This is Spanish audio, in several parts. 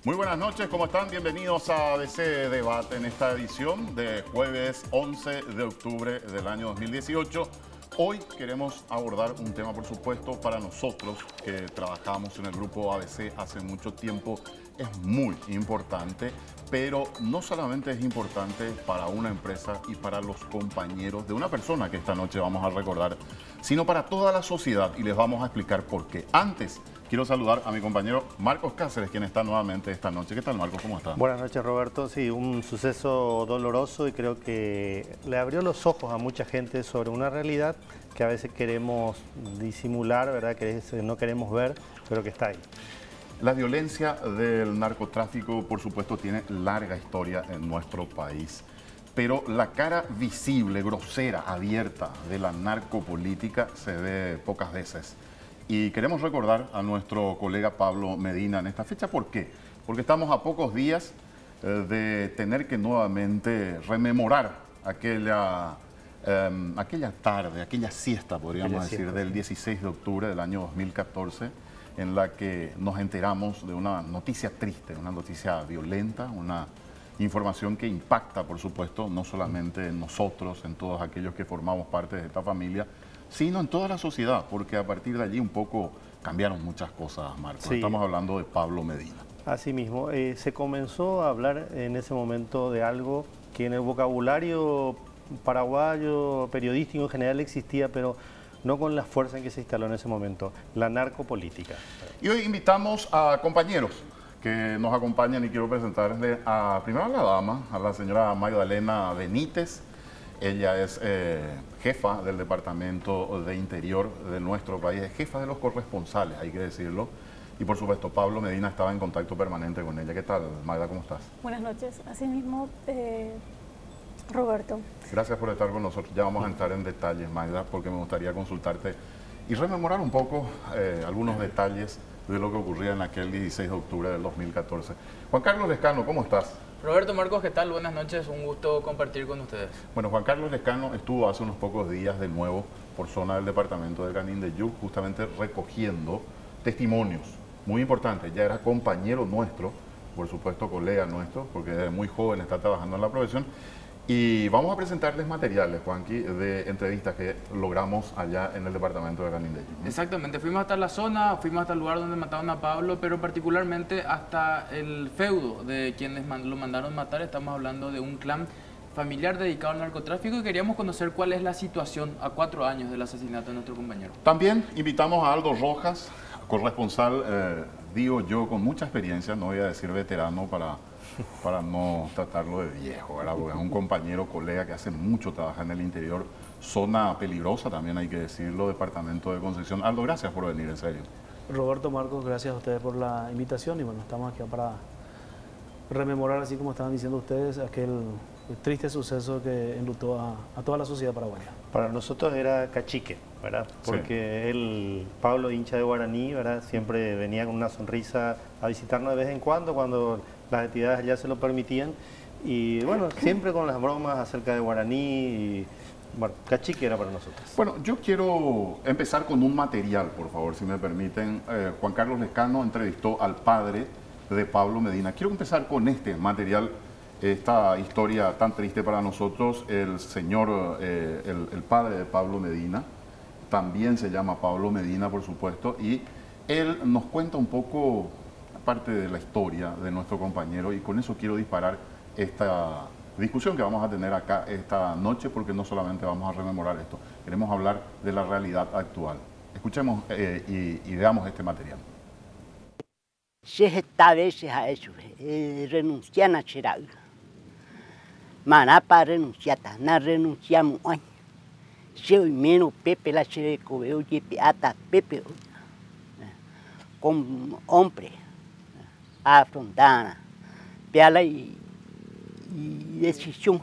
Muy buenas noches, ¿cómo están? Bienvenidos a ABC Debate en esta edición de jueves 11 de octubre del año 2018. Hoy queremos abordar un tema, por supuesto, para nosotros que trabajamos en el grupo ABC hace mucho tiempo. Es muy importante, pero no solamente es importante para una empresa y para los compañeros de una persona que esta noche vamos a recordar, sino para toda la sociedad, y les vamos a explicar por qué. Antes, quiero saludar a mi compañero Marcos Cáceres, quien está nuevamente esta noche. ¿Qué tal, Marcos? ¿Cómo está? Buenas noches, Roberto. Sí, un suceso doloroso y creo que le abrió los ojos a mucha gente sobre una realidad que a veces queremos disimular, ¿verdad? Que no queremos ver, pero que está ahí. La violencia del narcotráfico, por supuesto, tiene larga historia en nuestro país. Pero la cara visible, grosera, abierta de la narcopolítica se ve pocas veces. Y queremos recordar a nuestro colega Pablo Medina en esta fecha. ¿Por qué? Porque estamos a pocos días de tener que nuevamente rememorar aquella tarde, aquella siesta, podríamos decir, del 16 de octubre del año 2014, en la que nos enteramos de una noticia triste, una noticia violenta, una información que impacta, por supuesto, no solamente en nosotros, en todos aquellos que formamos parte de esta familia, sino en toda la sociedad, porque a partir de allí un poco cambiaron muchas cosas, Marco. Sí. Estamos hablando de Pablo Medina. Así mismo, se comenzó a hablar en ese momento de algo que en el vocabulario paraguayo, periodístico en general existía, pero no con la fuerza en que se instaló en ese momento, la narcopolítica. Y hoy invitamos a compañeros que nos acompañan y quiero presentarles primero a la dama, a la señora Magdalena Benítez. Ella es jefa del Departamento de Interior de nuestro país, es jefa de los corresponsales, hay que decirlo. Y por supuesto, Pablo Medina estaba en contacto permanente con ella. ¿Qué tal, Magda? ¿Cómo estás? Buenas noches. Asimismo, Roberto. Gracias por estar con nosotros. Ya vamos a entrar en detalles, Magda, porque me gustaría consultarte y rememorar un poco algunos detalles de lo que ocurría en aquel 16 de octubre del 2014. Juan Carlos Lescano, ¿cómo estás? Roberto, Marcos, ¿qué tal? Buenas noches, un gusto compartir con ustedes. Bueno, Juan Carlos Lescano estuvo hace unos pocos días de nuevo por zona del departamento de Canindeyú, justamente recogiendo testimonios muy importantes. Ya era compañero nuestro, por supuesto colega nuestro, porque desde muy joven está trabajando en la profesión. Y vamos a presentarles materiales, Juanqui, de entrevistas que logramos allá en el departamento de Canindeyú. Exactamente, fuimos hasta la zona, fuimos hasta el lugar donde mataron a Pablo, pero particularmente hasta el feudo de quienes lo mandaron matar. Estamos hablando de un clan familiar dedicado al narcotráfico y queríamos conocer cuál es la situación a 4 años del asesinato de nuestro compañero. También invitamos a Aldo Rojas, corresponsal, digo yo, con mucha experiencia, no voy a decir veterano para no tratarlo de viejo, ¿verdad? Porque es un compañero, colega que hace mucho trabaja en el interior, zona peligrosa también hay que decirlo, departamento de Concepción. Aldo, gracias por venir, en serio. Roberto, Marcos, gracias a ustedes por la invitación y bueno, estamos aquí para rememorar, así como estaban diciendo ustedes, aquel triste suceso que enlutó a toda la sociedad paraguaya. Para nosotros era cachique, ¿verdad? Porque él, Pablo, hincha de Guaraní, ¿verdad? Siempre venía con una sonrisa a visitarnos de vez en cuando las actividades ya se lo permitían. Y bueno, siempre con las bromas acerca de Guaraní. Y, bueno, cachique era para nosotros. Bueno, yo quiero empezar con un material, por favor, si me permiten. Juan Carlos Lescano entrevistó al padre de Pablo Medina. Quiero empezar con este material, esta historia tan triste para nosotros. El señor, el padre de Pablo Medina, también se llama Pablo Medina, por supuesto, y él nos cuenta un poco parte de la historia de nuestro compañero y con eso quiero disparar esta discusión que vamos a tener acá esta noche, porque no solamente vamos a rememorar esto, queremos hablar de la realidad actual. Escuchemos y veamos este material. Renuncian a Chirag. Manapa renunciata, na renunciamos hoy. Si hoy menos Pepe la Chereco, veo que ata Pepe como hombre. Afrontar, pela y decisión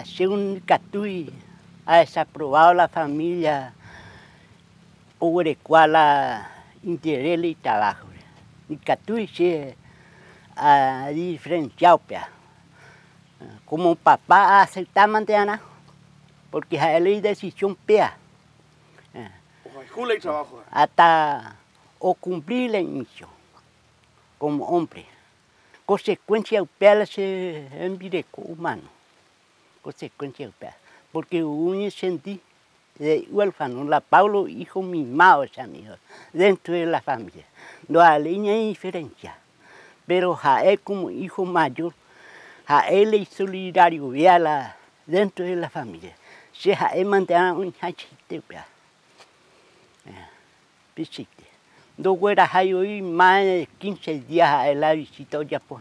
según Catui ha desaprobado la familia por el cual interés y trabajo. Y Catui se ha diferenciado, como papá acepta mantener, porque hay decisión pea. Hasta o cumplir la misión. como hombre. Consecuencia upea se envireco humano. Consecuencia upea. Porque uno sentí de huérfano, la Pablo, hijo mimado, amigo, dentro de la familia. No hay diferencia. Pero a él como hijo mayor, a él es solidario, vea dentro de la familia. Si a él mantiene un hachite, vea. Pisite. No fuera hoy más de 15 días a él la visita ya por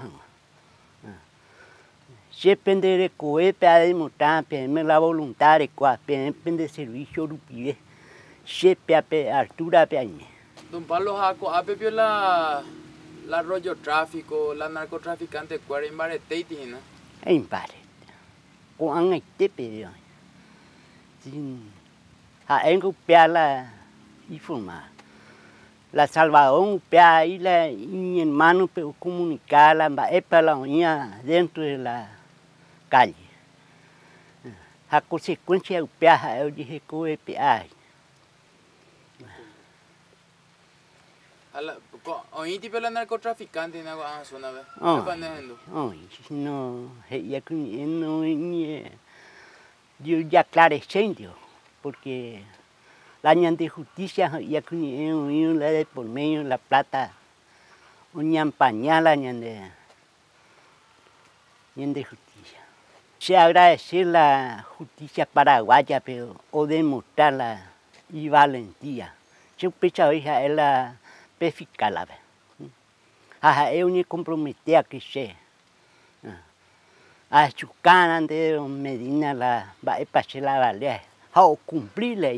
si depende de cohepe a demostrar, depende la voluntad de cuál, depende del servicio de pide, si pe altura pe ahí. Don Pablo Jaco, ¿ha pepio la rollo tráfico, la narcotraficante, cuál en Bareteiti, no? En Barete. Con este pedido. Sin a encopiar la informar. La Salvador, ahí la mi hermano pero comunicar la para la unidad dentro de la calle. A consecuencia del peaje, yo dije que hay. Hoy tipo la narcotraficante en la zona, ¿verdad? No, yo ya aclareciendo, porque la año de justicia ya con la de por medio la plata, un pañal año de justicia. Se agradece la justicia paraguaya, pero o demostrar la y valentía. Yo pensaba que es la fiscal, yo me comprometí a que sea. A Chucana de Medina la va a pasar la valía, a cumplir la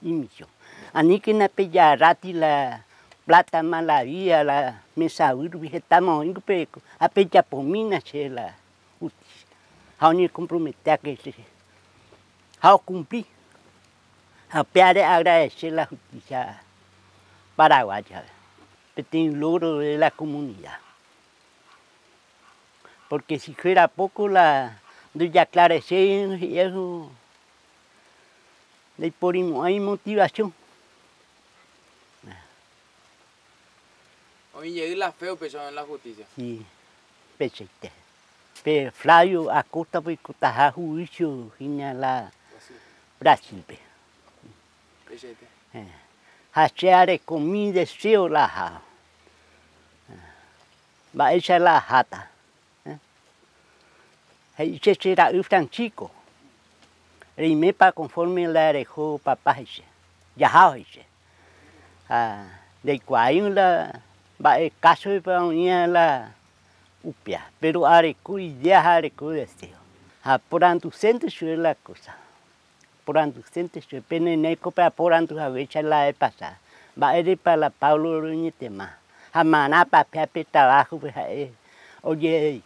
misión. A ni que na pella rati la plata malavía la mesa estamos en peco, a pella pomina se la justicia. A ni comprometí a que sea. A cumplir. A pedir agradecer la justicia paraguaya, pero logro de la comunidad. Porque si fuera poco la de aclarecer y eso, hay motivación. Hoy llegué la feo pesado en la justicia. Sí, pesete. Pero Flavio Acosta pues cotaja juicio en la Brasil. Pesete. Hacer comida deseo la ha. Va esa la jata. Ese será un Francisco. Rime para conforme la dejó papá ese. Ya ese. De cual la va el caso de para unir la upia, pero areco idea areco deseo. Por anducente es la cosa. Por anducente se peneneco para por andu a veces la de pasar. Va a ir para la Pablo Ruñete más. A maná para pepe trabajo pues oye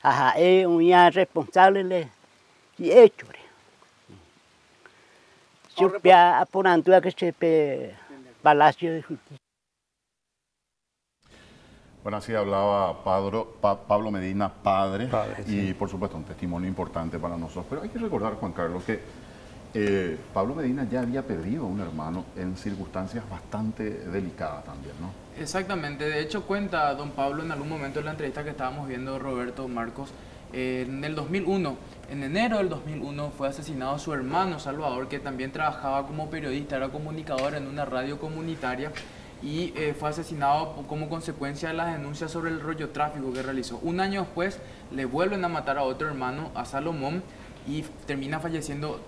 ajá, un responsable y hecho. Yo pia por andu a que se pe Palacio de Justicia. Bueno, así hablaba Pablo Medina, padre, y sí. por supuesto un testimonio importante para nosotros. Pero hay que recordar, Juan Carlos, que Pablo Medina ya había perdido a un hermano en circunstancias bastante delicadas también, ¿no? Exactamente, de hecho cuenta don Pablo en algún momento en la entrevista que estábamos viendo Roberto Marcos, en el 2001, en enero del 2001 fue asesinado su hermano Salvador, que también trabajaba como periodista, era comunicador en una radio comunitaria y fue asesinado como consecuencia de las denuncias sobre el rollo tráfico que realizó. Un año después le vuelven a matar a otro hermano, a Salomón, y termina siendo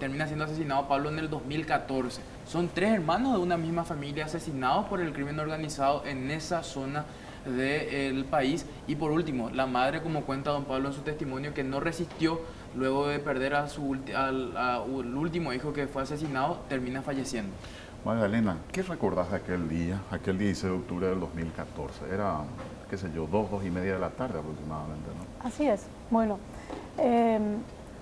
asesinado Pablo en el 2014. Son 3 hermanos de una misma familia asesinados por el crimen organizado en esa zona del país. Y por último, la madre, como cuenta don Pablo en su testimonio, que no resistió luego de perder a el último hijo que fue asesinado, termina falleciendo. Magdalena, ¿qué recordás de aquel día, aquel 16 de octubre del 2014? Era, qué sé yo, 2:30 de la tarde aproximadamente, ¿no? Así es. Bueno,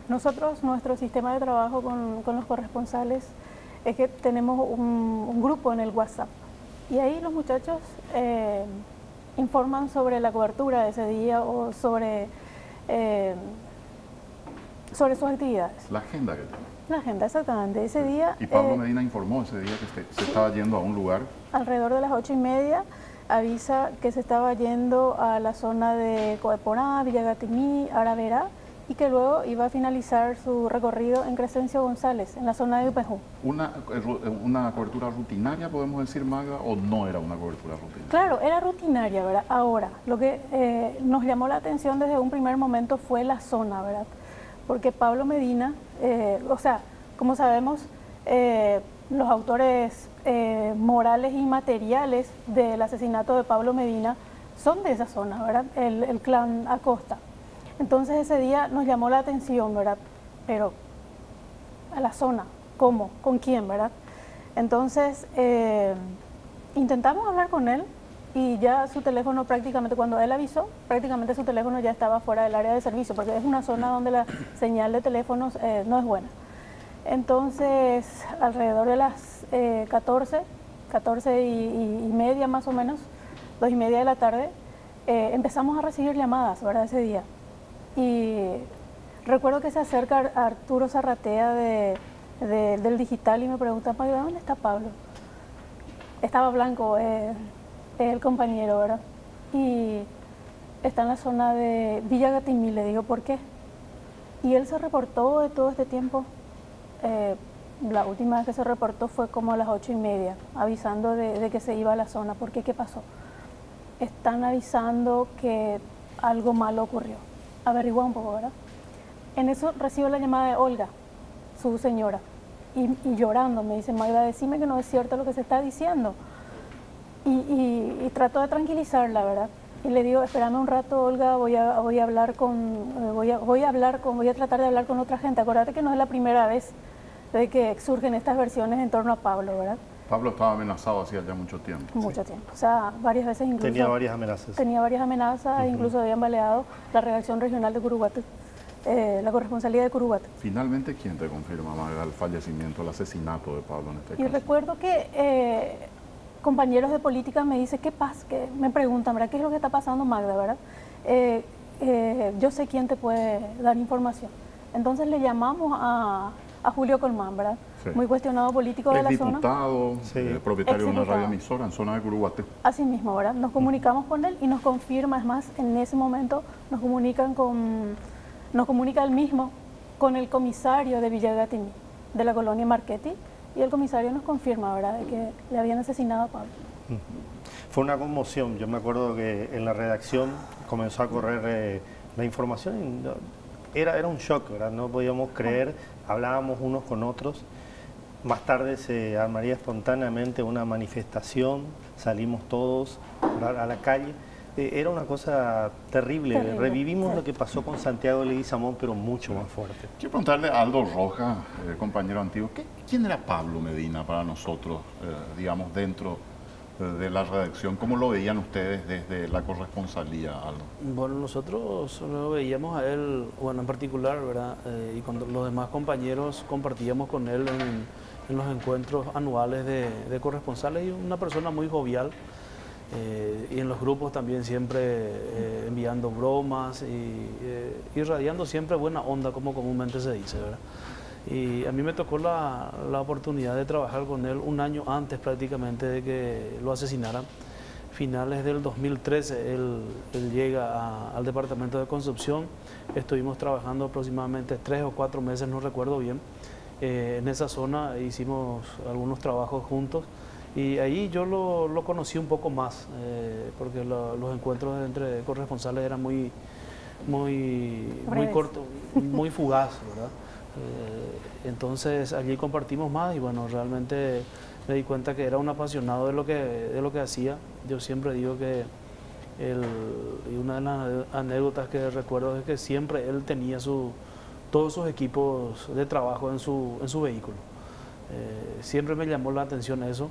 nosotros, nuestro sistema de trabajo con los corresponsales es que tenemos un grupo en el WhatsApp y ahí los muchachos informan sobre la cobertura de ese día o sobre sus actividades. La agenda que tiene. La agenda, exactamente. Ese día... Y Pablo Medina informó ese día que se estaba yendo a un lugar. Alrededor de las 8:30 avisa que se estaba yendo a la zona de Coeporá, Villagatimí, Aravera, y que luego iba a finalizar su recorrido en Crescencio González, en la zona de Upejú. ¿Una cobertura rutinaria, podemos decir, Magda, o no era una cobertura rutinaria? Claro, era rutinaria, ¿verdad? Ahora, lo que nos llamó la atención desde un primer momento fue la zona, ¿verdad? Porque Pablo Medina, o sea, como sabemos, los autores morales y materiales del asesinato de Pablo Medina son de esa zona, ¿verdad? El clan Acosta. Entonces ese día nos llamó la atención, ¿verdad? Pero a la zona, ¿cómo? ¿Con quién, verdad? Entonces intentamos hablar con él y ya su teléfono prácticamente, cuando él avisó, prácticamente su teléfono ya estaba fuera del área de servicio, porque es una zona donde la señal de teléfonos no es buena. Entonces, alrededor de las 14 y media más o menos, 2:30 de la tarde, empezamos a recibir llamadas, ¿verdad? Ese día. Y recuerdo que se acerca Arturo Zarratea del digital y me pregunta, ¿dónde está Pablo? Estaba Blanco, el compañero, ¿verdad? Y está en la zona de Villagatimí, le digo, ¿por qué? Y él se reportó de todo este tiempo. La última vez que se reportó fue como a las 8:30, avisando de que se iba a la zona. ¿Por qué? ¿Qué pasó? Están avisando que algo malo ocurrió. Averigua un poco, ¿verdad? En eso recibo la llamada de Olga, su señora, y llorando me dice, Magda, decime que no es cierto lo que se está diciendo. Y trato de tranquilizarla, ¿verdad? Y le digo, espérame un rato, Olga, voy a tratar de hablar con otra gente. Acuérdate que no es la primera vez de que surgen estas versiones en torno a Pablo, ¿verdad? Pablo estaba amenazado hacía ya mucho tiempo. Mucho tiempo, o sea, varias veces incluso. Tenía varias amenazas. Tenía varias amenazas, incluso habían baleado la redacción regional de Curuguaté, la corresponsalía de Curuguaté. Finalmente, ¿quién te confirma, Magda, el fallecimiento, el asesinato de Pablo en este caso? Y recuerdo que compañeros de política me dicen, ¿qué pasa? Que me preguntan, ¿verdad? ¿Qué es lo que está pasando, Magda, verdad? Yo sé quién te puede dar información. Entonces le llamamos a Julio Colmán, ¿verdad? Sí. Muy cuestionado político de la zona. Diputado, propietario de una radioemisora en zona de Curuguaté. Así mismo, ¿verdad? Nos comunicamos con él y nos confirma, es más, en ese momento nos comunica él mismo con el comisario de Villagatimí, de la colonia Marchetti, y el comisario nos confirma, ¿verdad?, de que le habían asesinado a Pablo. Fue una conmoción. Yo me acuerdo que en la redacción comenzó a correr la información y era un shock, ¿verdad? No podíamos creer, hablábamos unos con otros. Más tarde se armaría espontáneamente una manifestación, salimos todos a la calle. Era una cosa terrible. Revivimos lo que pasó con Santiago Leguizamón, pero mucho más fuerte. Quiero preguntarle a Aldo Rojas, compañero antiguo, ¿quién era Pablo Medina para nosotros, digamos, dentro de la redacción? ¿Cómo lo veían ustedes desde la corresponsalía, Aldo? Bueno, nosotros lo veíamos a él, bueno, en particular, ¿verdad? Y con los demás compañeros compartíamos con él en los encuentros anuales de corresponsales, y una persona muy jovial. Y en los grupos también siempre enviando bromas y irradiando siempre buena onda, como comúnmente se dice, ¿verdad? Y a mí me tocó la oportunidad de trabajar con él un año antes prácticamente de que lo asesinaran. Finales del 2013 él llega al departamento de Concepción. Estuvimos trabajando aproximadamente 3 o 4 meses, no recuerdo bien. En esa zona hicimos algunos trabajos juntos. Y ahí yo lo conocí un poco más, porque los encuentros entre corresponsales eran muy cortos, muy fugaz, ¿verdad? Entonces allí compartimos más y bueno, realmente me di cuenta que era un apasionado de lo que hacía. Yo siempre digo que y una de las anécdotas que recuerdo es que siempre él tenía todos sus equipos de trabajo en su vehículo. Siempre me llamó la atención eso.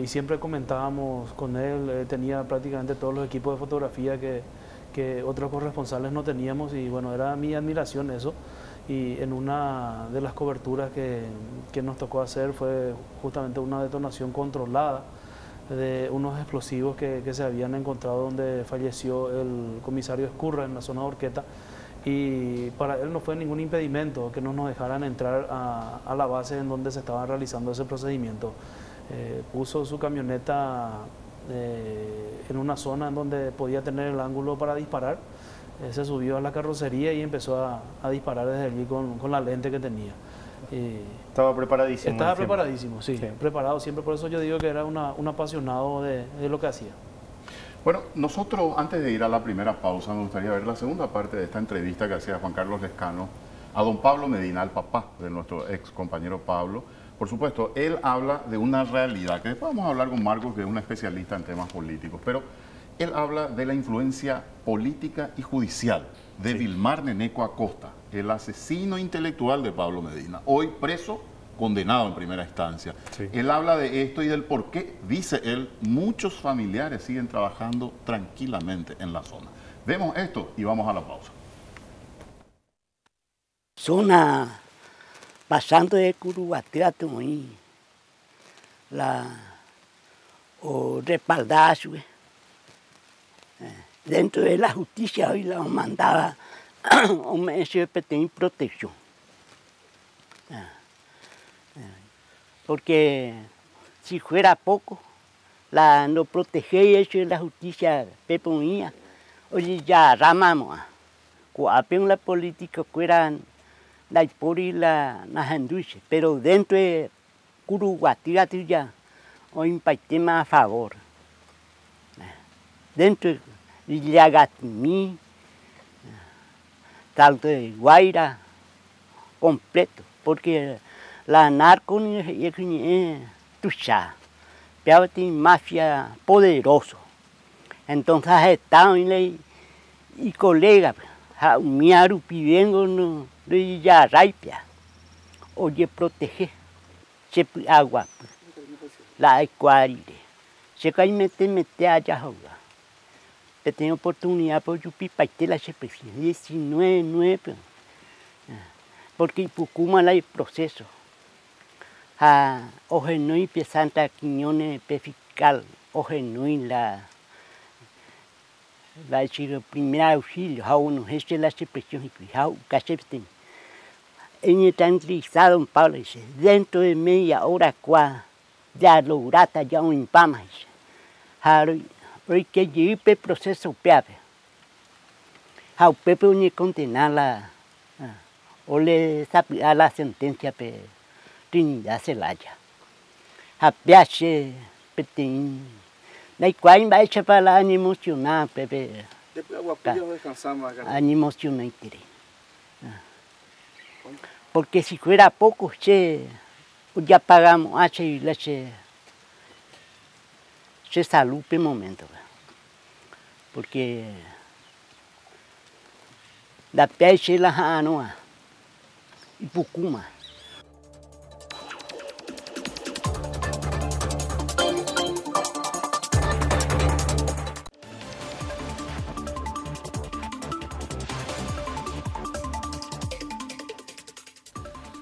Y siempre comentábamos con él, tenía prácticamente todos los equipos de fotografía que otros corresponsales no teníamos, y bueno, era mi admiración eso. Y en una de las coberturas que nos tocó hacer fue justamente una detonación controlada de unos explosivos que se habían encontrado donde falleció el comisario Escurra en la zona de Orqueta, y para él no fue ningún impedimento que no nos dejaran entrar a la base en donde se estaba realizando ese procedimiento. Puso su camioneta en una zona en donde podía tener el ángulo para disparar. Se subió a la carrocería y empezó a disparar desde allí con la lente que tenía. Estaba preparadísimo. Estaba preparadísimo, sí, preparado siempre. Por eso yo digo que era un apasionado de lo que hacía. Bueno, nosotros antes de ir a la primera pausa me gustaría ver la segunda parte de esta entrevista que hacía Juan Carlos Lescano a don Pablo Medina, el papá de nuestro ex compañero Pablo. Por supuesto, él habla de una realidad, que después vamos a hablar con Marcos, que es un especialista en temas políticos, pero él habla de la influencia política y judicial de Vilmar Neneco Acosta, el asesino intelectual de Pablo Medina, hoy preso, condenado en primera instancia. Sí. Él habla de esto y del por qué, dice él, muchos familiares siguen trabajando tranquilamente en la zona. Vemos esto y vamos a la pausa. Zona pasando de Curuguatea, o respaldazo. Dentro de la justicia hoy la mandaba un SPT en protección. Porque si fuera poco, no protegía eso de la justicia peponía. Oye, ya ramamos. Cuando la política fuera la por y la janduche, pero dentro de Curuguatea ya hoy impacté más a favor. Dentro de Llagatimí, tanto de Guaira, completo, porque la narco es tucha, pero tiene mafia poderoso. Entonces estaban y colegas, mi arupivengo no ya raipia, oye protege, se agua, la ecuarire, se cae mete allá jugar. Tengo oportunidad por Yupipa y la CPC, 19, porque Pucuma hay proceso. Ojenui Pie Santa Quiñones Pe Fiscal, Ojenui la primer auxilio, uno geste la CPC y Cachepten. En el tranquilizado en Pablo dice, dentro de media hora ya lograta ya un impama dice. Porque llegué el proceso pepe. How pepe ni condenar o le a la sentencia pe Trinidad Celaya. A piache petin. La cual va a echar para la emocionar pepe. Emocionar porque si fuera poco ya pagamos H y leche. Se salud por momento, porque la peixe la hanoa y Pucuma.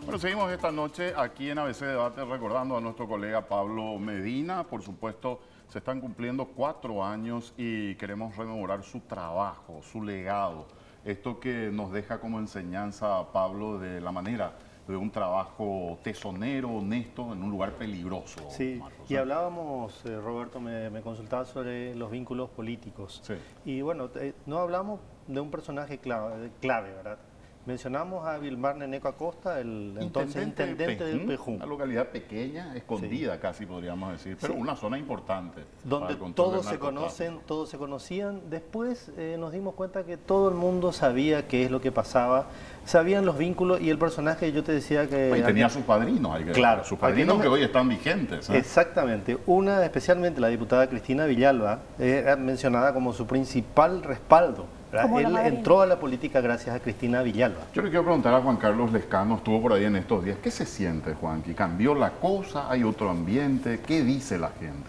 Bueno, seguimos esta noche aquí en ABC Debate recordando a nuestro colega Pablo Medina, por supuesto. Se están cumpliendo 4 años y queremos rememorar su trabajo, su legado. Esto que nos deja como enseñanza, Pablo, de la manera de un trabajo tesonero, honesto, en un lugar peligroso. Sí, Marcos, y hablábamos, Roberto, me consultaba sobre los vínculos políticos. Sí. Y bueno, no hablamos de un personaje clave, ¿verdad? Mencionamos a Vilmar Neneco Acosta, el entonces intendente del Pejú. Una localidad pequeña, escondida sí. Casi podríamos decir, pero sí. Una zona importante. Donde todos se conocen, todos se conocían. Después nos dimos cuenta que todo el mundo sabía qué es lo que pasaba, sabían los vínculos y el personaje, yo te decía que... Y tenía sus padrinos, hay que claro, sus padrinos que hoy están vigentes. Exactamente. Una, especialmente la diputada Cristina Villalba, era mencionada como su principal respaldo. Él entró a la política gracias a Cristina Villalba. Yo le quiero preguntar a Juan Carlos Lescano, estuvo por ahí en estos días. ¿Qué se siente, Juan? ¿Que cambió la cosa? ¿Hay otro ambiente? ¿Qué dice la gente?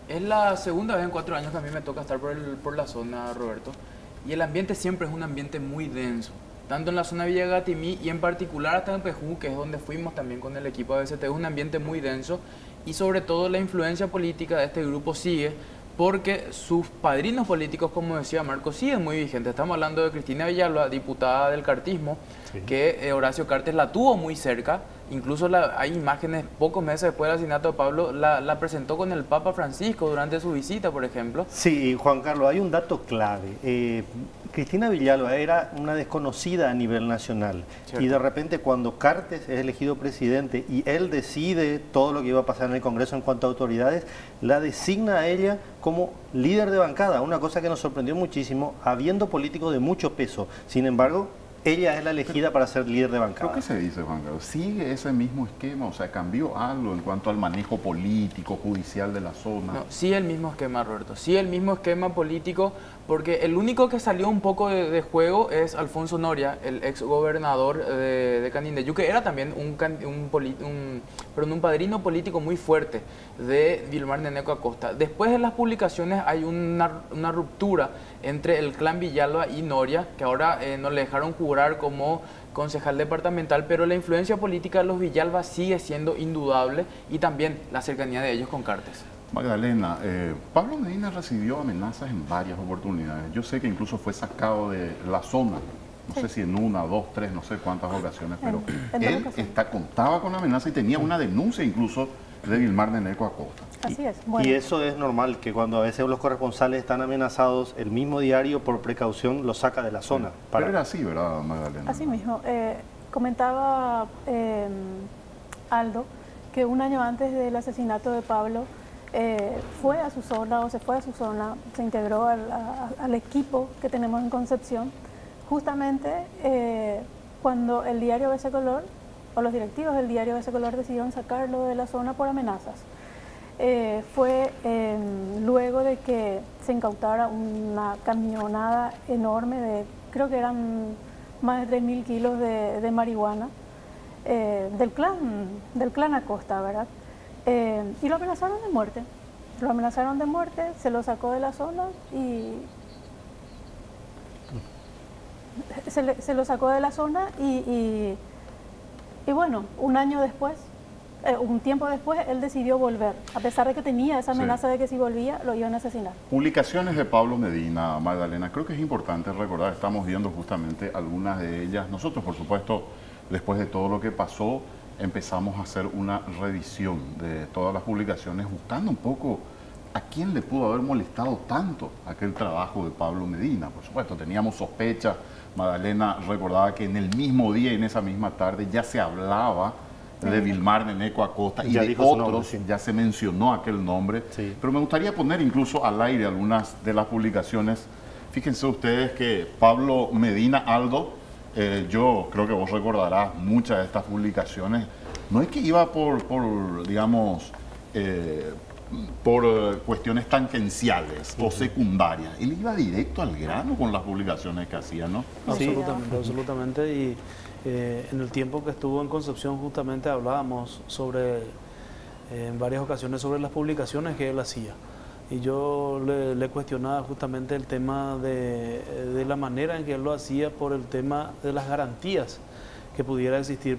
Es la segunda vez en 4 años que a mí me toca estar por la zona, Roberto. Y el ambiente siempre es un ambiente muy denso. Tanto en la zona de Villagatimí y en particular hasta en Pejú, que es donde fuimos también con el equipo de ABCT, es un ambiente muy denso. Y sobre todo la influencia política de este grupo sigue, porque sus padrinos políticos, como decía Marco, siguen muy vigentes. Estamos hablando de Cristina Villalba, diputada del cartismo, sí. Que Horacio Cartes la tuvo muy cerca, Incluso hay imágenes, pocos meses después del asesinato de Pablo, la presentó con el Papa Francisco durante su visita, por ejemplo. Sí, Juan Carlos, hay un dato clave. Cristina Villalba era una desconocida a nivel nacional. Cierto. Y de repente cuando Cartes es elegido presidente y él decide todo lo que iba a pasar en el Congreso en cuanto a autoridades, la designa a ella como líder de bancada, una cosa que nos sorprendió muchísimo, habiendo políticos de mucho peso. Sin embargo, ella es la elegida para ser líder de bancada. Creo que se dice, Juan Carlos, sigue ese mismo esquema, o sea, cambió algo en cuanto al manejo político, judicial de la zona. No, sí el mismo esquema, Roberto, sí el mismo esquema político, porque el único que salió un poco de juego es Alfonso Noria, el ex gobernador de Canindeyú, que era también un padrino político muy fuerte de Vilmar Neneco Acosta. Después de las publicaciones hay una ruptura entre el clan Villalba y Noria, que ahora no le dejaron jurar como concejal departamental, pero la influencia política de los Villalba sigue siendo indudable y también la cercanía de ellos con Cartes. Magdalena, Pablo Medina recibió amenazas en varias oportunidades. Yo sé que incluso fue sacado de la zona, no sé si en una, dos, tres, no sé cuántas ocasiones, pero él contaba con amenaza y tenía una denuncia incluso de Vilmar Neneco Acosta. Así es. Bueno. Y eso es normal, que cuando a veces los corresponsales están amenazados, el mismo diario por precaución los saca de la zona. Pero era así, ¿verdad, Magdalena? Así mismo. Comentaba Aldo que un año antes del asesinato de Pablo fue a su zona, se integró al equipo que tenemos en Concepción, justamente cuando el diario BC Color, o los directivos del diario BC Color decidieron sacarlo de la zona por amenazas. Fue luego de que se incautara una camionada enorme creo que eran más de 3.000 kilos de marihuana del clan Acosta, ¿verdad? Y lo amenazaron de muerte. Se lo sacó de la zona y se lo sacó de la zona y bueno, un tiempo después él decidió volver, a pesar de que tenía esa amenaza de que si volvía lo iban a asesinar. Publicaciones de Pablo Medina, Magdalena, creo que es importante recordar, estamos viendo justamente algunas de ellas. Nosotros, por supuesto, después de todo lo que pasó, empezamos a hacer una revisión de todas las publicaciones, buscando un poco a quién le pudo haber molestado tanto aquel trabajo de Pablo Medina. Por supuesto, teníamos sospechas. Magdalena recordaba que en el mismo día y en esa misma tarde ya se hablaba de Vilmar Neneco Acosta y de otros, ya se mencionó aquel nombre. Sí. Pero me gustaría poner incluso al aire algunas de las publicaciones. Fíjense ustedes que Pablo Medina, Aldo, yo creo que vos recordarás muchas de estas publicaciones, no es que iba por digamos, por cuestiones tangenciales o secundarias. Él iba directo al grano con las publicaciones que hacía, ¿no? Absolutamente, absolutamente. Y en el tiempo que estuvo en Concepción justamente hablábamos en varias ocasiones sobre las publicaciones que él hacía. Y yo le cuestionaba justamente el tema de la manera en que él lo hacía por el tema de las garantías que pudiera existir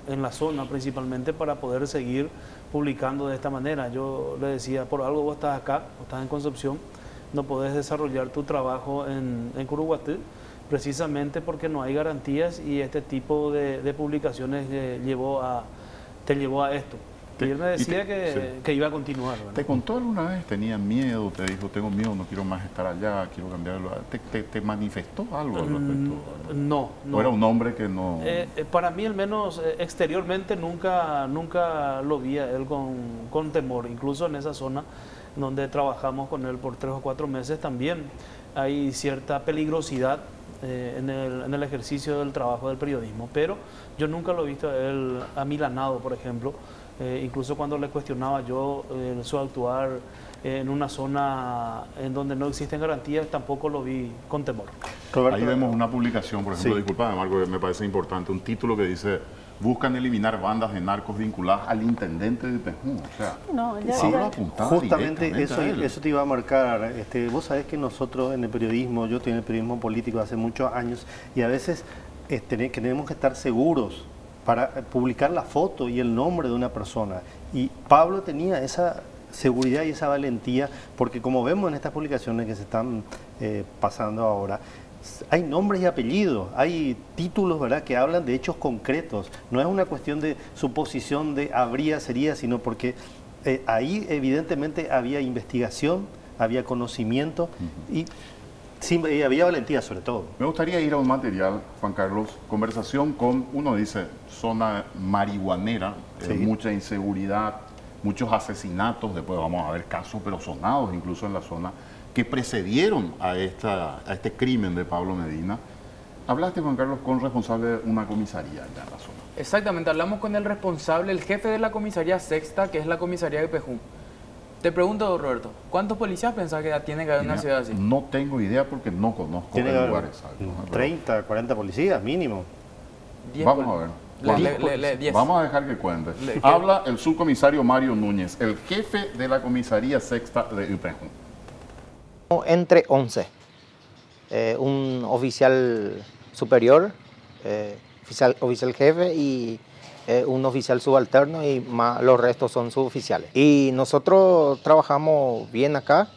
en la zona principalmente para poder seguir publicando de esta manera. Yo le decía, por algo vos estás acá, vos estás en Concepción, no podés desarrollar tu trabajo en Curuguatí, precisamente porque no hay garantías y este tipo de publicaciones te llevó a esto. Y él me decía que iba a continuar, ¿verdad? ¿Te contó alguna vez? ¿Tenía miedo? ¿Te dijo, tengo miedo, no quiero más estar allá, quiero cambiarlo? ¿Te manifestó algo al respecto? No. ¿O era un hombre que no...? Para mí, al menos exteriormente, nunca lo vi a él con temor. Incluso en esa zona donde trabajamos con él por 3 o 4 meses, también hay cierta peligrosidad en el ejercicio del trabajo del periodismo. Pero yo nunca lo he visto a él amilanado, por ejemplo. Incluso cuando le cuestionaba yo su actuar en una zona en donde no existen garantías, tampoco lo vi con temor. Roberto, ahí vemos una publicación, por ejemplo, disculpame Marco, que me parece importante, un título que dice: buscan eliminar bandas de narcos vinculadas al intendente de Pejún. O sea, justamente eso te iba a marcar. Vos sabés que nosotros en el periodismo, yo estoy en el periodismo político hace muchos años, y a veces tenemos que estar seguros para publicar la foto y el nombre de una persona. Y Pablo tenía esa seguridad y esa valentía, porque como vemos en estas publicaciones que se están pasando ahora, hay nombres y apellidos, hay títulos, ¿verdad?, que hablan de hechos concretos. No es una cuestión de suposición de habría, sería, sino porque ahí evidentemente había investigación, había conocimiento y había valentía sobre todo. Me gustaría ir a un material, Juan Carlos, conversación con, uno dice, zona marihuanera, Sí. mucha inseguridad, muchos asesinatos, después vamos a ver casos, pero sonados incluso en la zona, que precedieron a este crimen de Pablo Medina. Hablaste, Juan Carlos, con responsable de una comisaría allá en la zona. Exactamente, hablamos con el responsable, el jefe de la comisaría sexta, que es la comisaría de Pejún. Te pregunto, Roberto, ¿cuántos policías pensás que tiene que haber en una ciudad así? No tengo idea porque no conozco Tiene que el haber lugar exacto. ¿no? 30, 40 policías mínimo. 10 Vamos pol- a ver. Le- ¿Cuántos? le- 10. Vamos a dejar que cuente. ¿Qué? Habla el subcomisario Mario Núñez, el jefe de la comisaría sexta de Ipejún. Entre 11. Un oficial superior, oficial jefe y un oficial subalterno y los restos son suboficiales. Y nosotros trabajamos bien acá.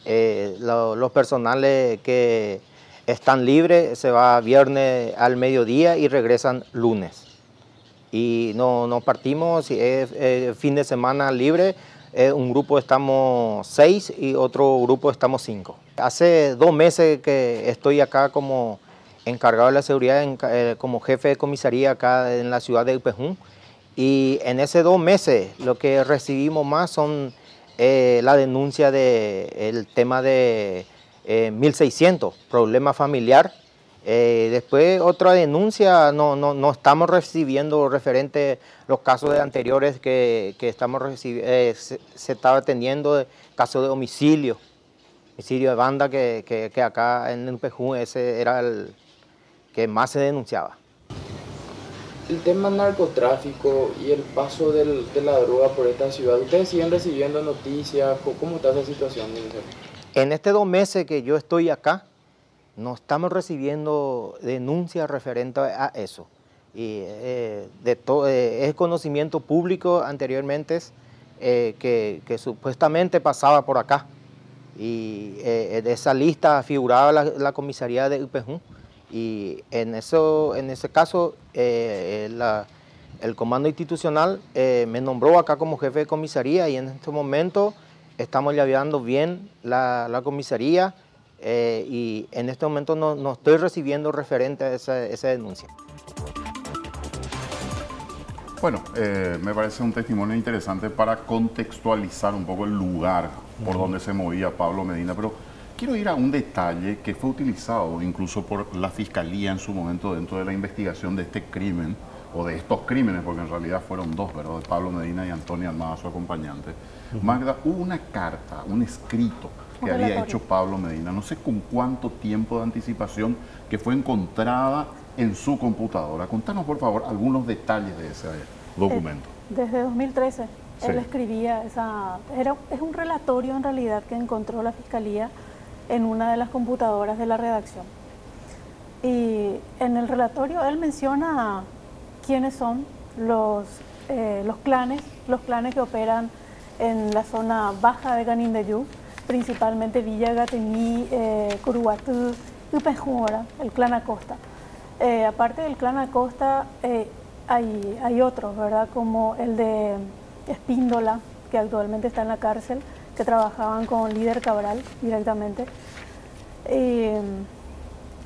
Los personales que están libres se va viernes al mediodía y regresan lunes. Y no partimos, si es fin de semana libre, un grupo estamos 6 y otro grupo estamos 5. Hace 2 meses que estoy acá como encargado de la seguridad, como jefe de comisaría acá en la ciudad de Ipejún. Y en esos 2 meses lo que recibimos más son la denuncia del tema de 1600, problema familiar. Después otra denuncia, no estamos recibiendo referente los casos de anteriores que estamos se estaba atendiendo, caso de homicidio de banda que acá en Ipejún ese era el que más se denunciaba. El tema narcotráfico y el paso de la droga por esta ciudad, ¿ustedes siguen recibiendo noticias? ¿Cómo está esa situación? En estos 2 meses que yo estoy acá, no estamos recibiendo denuncias referentes a eso. Y es conocimiento público anteriormente que supuestamente pasaba por acá. Y de esa lista figuraba la comisaría de Ipejún. Y en ese caso, el comando institucional me nombró acá como jefe de comisaría y en este momento estamos llevando bien la comisaría. Y en este momento no estoy recibiendo referente a esa denuncia. Bueno, me parece un testimonio interesante para contextualizar un poco el lugar por donde se movía Pablo Medina, pero quiero ir a un detalle que fue utilizado incluso por la Fiscalía en su momento dentro de la investigación de este crimen, o de estos crímenes, porque en realidad fueron 2, ¿verdad? De Pablo Medina y Antonio Almada, su acompañante. Magda, hubo una carta, un escrito que había hecho Pablo Medina, no sé con cuánto tiempo de anticipación, que fue encontrada en su computadora. Contanos, por favor, algunos detalles de ese documento. Desde 2013, Sí. él escribía es un relatorio en realidad que encontró la Fiscalía en una de las computadoras de la redacción. Y en el relatorio él menciona quiénes son los clanes que operan en la zona baja de Canindeyú, principalmente Villa Gatení, Curuguatú, Ipejún, el clan Acosta. Aparte del clan Acosta, hay otros, ¿verdad? Como el de Espíndola, que actualmente está en la cárcel, que trabajaban con líder Cabral directamente.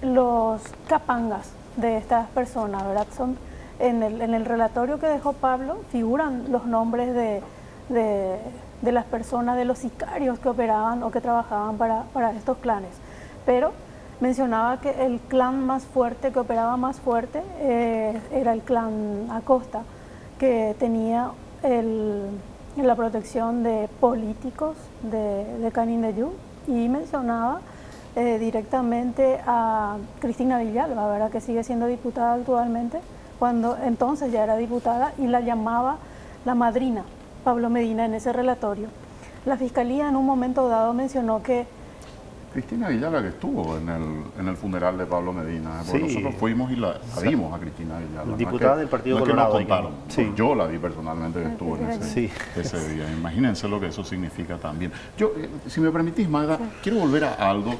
Los capangas de estas personas, ¿verdad? Son, en el relatorio que dejó Pablo figuran los nombres de las personas, de los sicarios que operaban o que trabajaban para estos clanes. Pero mencionaba que el clan más fuerte, que operaba más fuerte, era el clan Acosta, que tenía la protección de políticos de Canindeyú, y mencionaba directamente a Cristina Villalba, ¿verdad? Que sigue siendo diputada actualmente, cuando entonces ya era diputada, y la llamaba la madrina Pablo Medina en ese relatorio. La Fiscalía en un momento dado mencionó que Cristina Villalba, que estuvo en el funeral de Pablo Medina, porque Sí. nosotros fuimos y la vimos a Cristina Villalba. Diputada del Partido no es que Colorado, nos contaron, sí. yo la vi personalmente que estuvo en Sí. ese día. Imagínense lo que eso significa también. Yo, si me permitís, Magda, quiero volver a algo.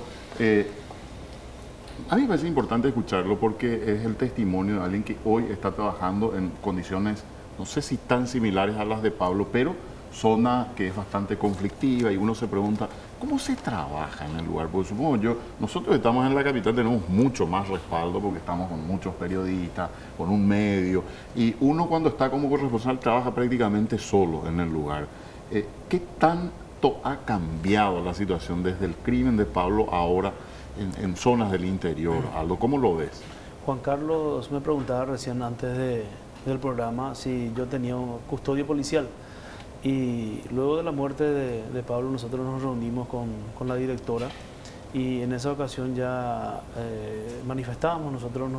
A mí me parece importante escucharlo porque es el testimonio de alguien que hoy está trabajando en condiciones, no sé si tan similares a las de Pablo, pero zona que es bastante conflictiva y uno se pregunta, ¿cómo se trabaja en el lugar? Porque supongo yo, nosotros estamos en la capital, tenemos mucho más respaldo porque estamos con muchos periodistas, con un medio, y uno cuando está como corresponsal trabaja prácticamente solo en el lugar. ¿Qué tanto ha cambiado la situación desde el crimen de Pablo ahora en zonas del interior? Aldo, ¿cómo lo ves? Juan Carlos me preguntaba recién antes del programa si yo tenía custodia policial. Y luego de la muerte de Pablo nosotros nos reunimos con la directora y en esa ocasión ya manifestábamos nosotros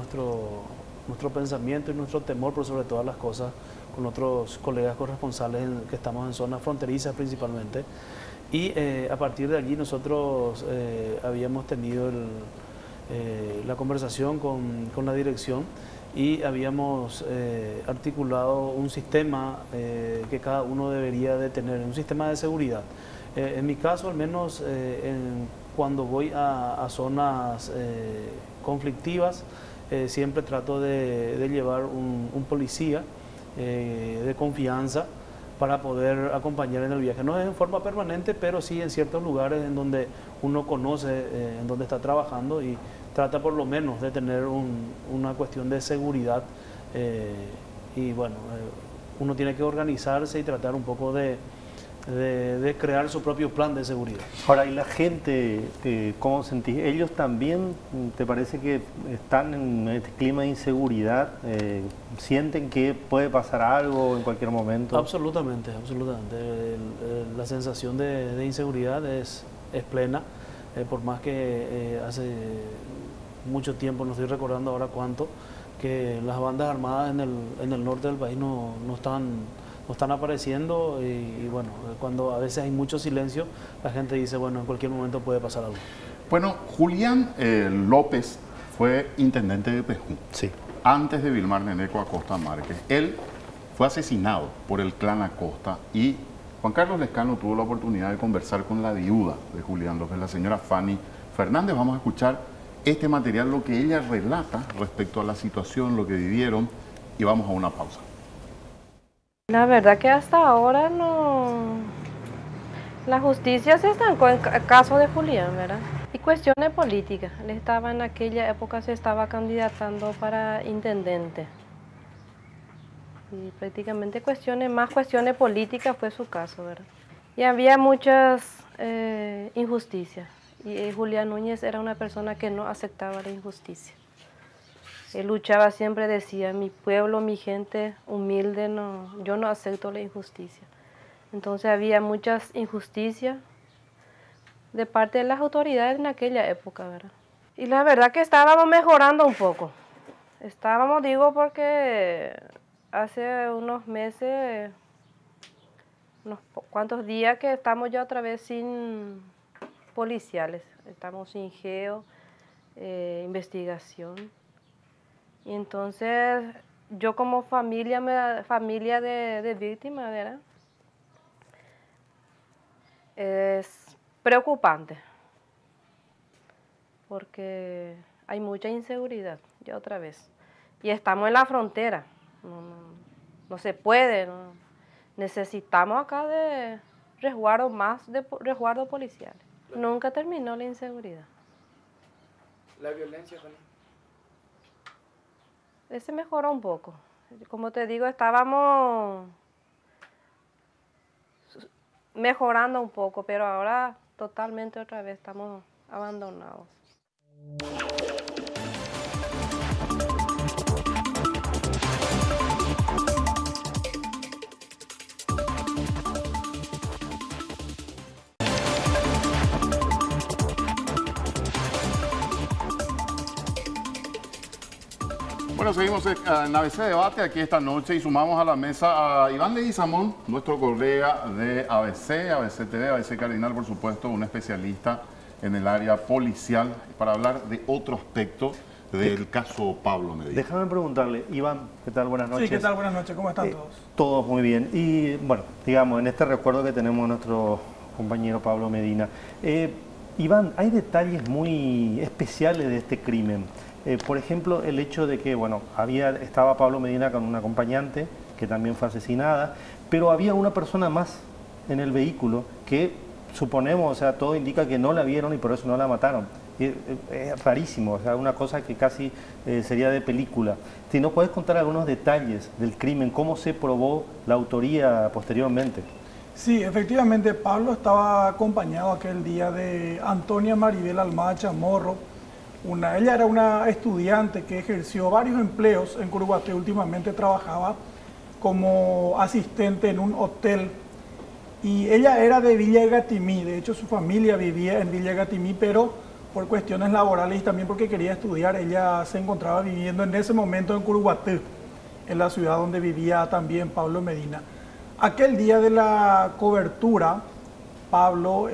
nuestro pensamiento y nuestro temor por sobre todas las cosas con otros colegas corresponsales que estamos en zonas fronterizas principalmente. Y a partir de allí nosotros habíamos tenido la conversación con la dirección y habíamos articulado un sistema que cada uno debería de tener, un sistema de seguridad. En mi caso, al menos cuando voy a zonas conflictivas, siempre trato de llevar un policía de confianza para poder acompañar en el viaje. No es en forma permanente, pero sí en ciertos lugares en donde uno conoce en donde está trabajando y trata por lo menos de tener una cuestión de seguridad y bueno, uno tiene que organizarse y tratar un poco de crear su propio plan de seguridad. Ahora, ¿y la gente, cómo sentís? ¿Ellos también te parece que están en este clima de inseguridad? ¿Sienten que puede pasar algo en cualquier momento? Absolutamente, absolutamente. La sensación de inseguridad es plena, por más que hace mucho tiempo, no estoy recordando ahora cuánto, que las bandas armadas en el norte del país no están apareciendo y bueno, cuando a veces hay mucho silencio, la gente dice, bueno, en cualquier momento puede pasar algo. Bueno, Julián López fue intendente de Pejú. Sí. Antes de Vilmar Neneco Acosta Márquez. Él fue asesinado por el clan Acosta y Juan Carlos Lescano tuvo la oportunidad de conversar con la viuda de Julián López, la señora Fanny Fernández. Vamos a escuchar este material, lo que ella relata respecto a la situación, lo que vivieron, y vamos a una pausa. La verdad que hasta ahora no... La justicia se estancó en el caso de Julián, ¿verdad? Y cuestiones políticas. Él estaba en aquella época, se estaba candidatando para intendente. Y prácticamente más cuestiones políticas fue su caso, ¿verdad? Y había muchas injusticias. Y Julián Núñez era una persona que no aceptaba la injusticia. Él luchaba siempre, decía, mi pueblo, mi gente humilde, yo no acepto la injusticia. Entonces había muchas injusticias de parte de las autoridades en aquella época, ¿verdad? Y la verdad que estábamos mejorando un poco. Estábamos, digo, porque hace unos meses, unos cuantos días que estamos ya otra vez sin policiales, estamos sin geo, investigación. Y entonces yo como familia de víctima, ¿verdad? Es preocupante porque hay mucha inseguridad ya otra vez. Y estamos en la frontera, no se puede, necesitamos acá de resguardo, más de resguardo policial. Nunca terminó la inseguridad. ¿La violencia también? Ese mejoró un poco. Como te digo, estábamos mejorando un poco, pero ahora totalmente otra vez estamos abandonados. Bueno, seguimos en ABC Debate aquí esta noche y sumamos a la mesa a Iván Leguizamón, nuestro colega de ABC TV, ABC Cardinal, por supuesto, un especialista en el área policial, para hablar de otro aspecto del caso Pablo Medina. Déjame preguntarle, Iván, ¿qué tal? Buenas noches. Sí, ¿qué tal? Buenas noches, ¿cómo están todos? Todos muy bien. Y bueno, digamos, en este recuerdo que tenemos a nuestro compañero Pablo Medina, Iván, hay detalles muy especiales de este crimen. Por ejemplo, el hecho de que, bueno, estaba Pablo Medina con una acompañante que también fue asesinada, pero había una persona más en el vehículo que suponemos, o sea, todo indica que no la vieron y por eso no la mataron. Es rarísimo, o sea, una cosa que casi sería de película. Si nos puedes contar algunos detalles del crimen, cómo se probó la autoría posteriormente. Sí, efectivamente, Pablo estaba acompañado aquel día de Antonia Maribel Almada Chamorro. Ella era una estudiante que ejerció varios empleos en Curuguaté. Últimamente trabajaba como asistente en un hotel. Y ella era de Villa Gatimí, de hecho su familia vivía en Villa Gatimí, pero por cuestiones laborales y también porque quería estudiar, ella se encontraba viviendo en ese momento en Curuguaté, en la ciudad donde vivía también Pablo Medina. Aquel día de la cobertura, Pablo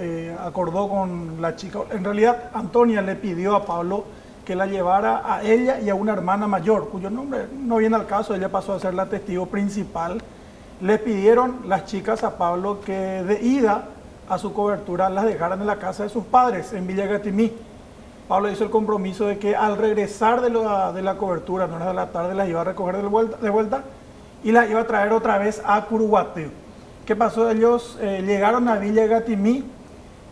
acordó con la chica, en realidad Antonia le pidió a Pablo que la llevara a ella y a una hermana mayor, cuyo nombre no viene al caso, ella pasó a ser la testigo principal. Les pidieron las chicas a Pablo que de ida a su cobertura las dejaran en la casa de sus padres, en Villa Gatimí. Pablo hizo el compromiso de que al regresar de la cobertura, en horas de la tarde, las iba a recoger de vuelta y las iba a traer otra vez a Curuguaté. ¿Qué pasó? Ellos llegaron a Villa Gatimí